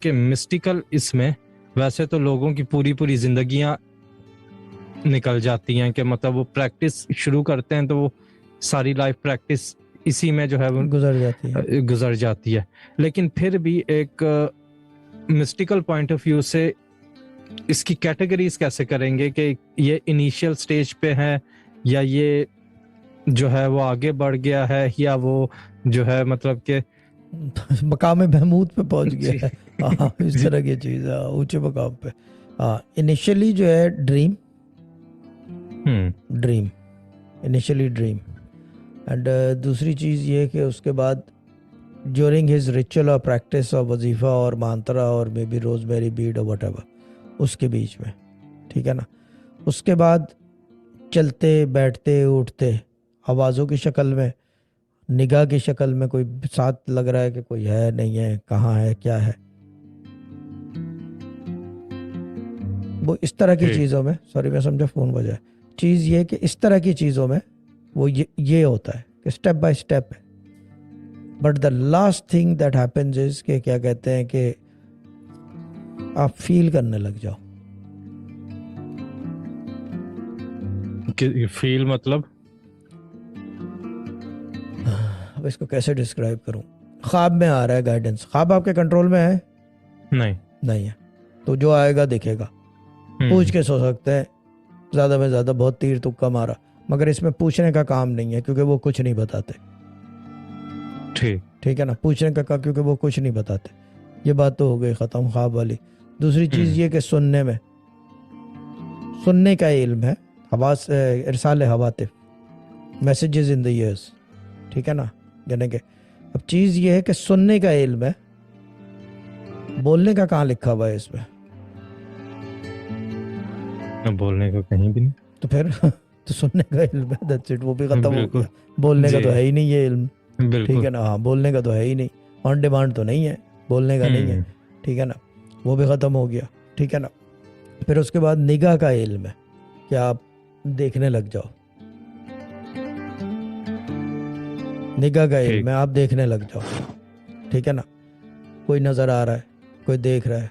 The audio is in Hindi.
कि मिस्टिकल इसमें वैसे तो लोगों की पूरी पूरी जिंदगियां निकल जाती हैं कि मतलब वो प्रैक्टिस शुरू करते हैं तो वो सारी लाइफ प्रैक्टिस इसी में जो है वो गुजर जाती है। गुजर जाती है। लेकिन फिर भी एक मिस्टिकल पॉइंट ऑफ व्यू से इसकी कैटेगरीज कैसे करेंगे कि ये इनिशियल स्टेज पे है या ये जो है वो आगे बढ़ गया है या वो जो है मतलब कि मकाम महमूद पे पहुंच गया जी है। हाँ, इस तरह की चीज़ है, ऊंचे मकाम पे। हाँ, इनिशियली जो है dream dream initially dream. And दूसरी चीज़ ये कि उसके बाद ड्यूरिंग हिज रिचुअल और प्रैक्टिस और वजीफ़ा और मांत्रा और मे बी रोज़मेरी बीड और वट उसके बीच में, ठीक है ना, उसके बाद चलते बैठते उठते आवाज़ों की शक्ल में, निगाह की शक्ल में, कोई साथ लग रहा है कि कोई है नहीं है, कहाँ है क्या है, वो इस तरह की चीज़ों में, सॉरी मैं समझा फ़ोन बजा है, चीज़ ये कि इस तरह की चीज़ों में वो ये होता है कि स्टेप बाय स्टेप है। But the last thing that happens is कि क्या कहते हैं कि आप फील करने लग जाओ। फील मतलब अब इसको कैसे डिस्क्राइब करूं? ख्वाब में आ रहा है गाइडेंस, ख्वाब आपके कंट्रोल में है? नहीं है, तो जो आएगा दिखेगा। पूछ के सो सकते हैं ज़्यादा में ज़्यादा, बहुत तीर तुक्का मारा, मगर इसमें पूछने का काम नहीं है क्योंकि वो कुछ नहीं बताते। ठीक है ना, पूछने का काम क्योंकि वो कुछ नहीं बताते। ये बात तो हो गई ख़त्म ख्वाब वाली। दूसरी चीज़ ये कि सुनने का इल्म है, हवास इरसाल हवातिफ, मैसेजेस इन द ईयर्स, ठीक है ना, यानी कि अब चीज़ ये है कि सुनने का इल्म है, बोलने का कहाँ लिखा हुआ है इसमें? बोलने को कहीं भी नहीं, तो फिर तो सुनने का इल्म है, दैट्स इट, वो भी खत्म हो गया। बोलने का तो है ही नहीं ये इल्म, ठीक है ना, हाँ, बोलने का तो है ही नहीं, ऑन डिमांड तो नहीं है, बोलने का नहीं है, ठीक है ना, वो भी ख़त्म हो गया, ठीक है ना। फिर उसके बाद निगाह का इल्म है कि आप देखने लग जाओ, निगाह का इल्म है, आप देखने लग जाओ, ठीक है ना, कोई नज़र आ रहा है, कोई देख रहा है,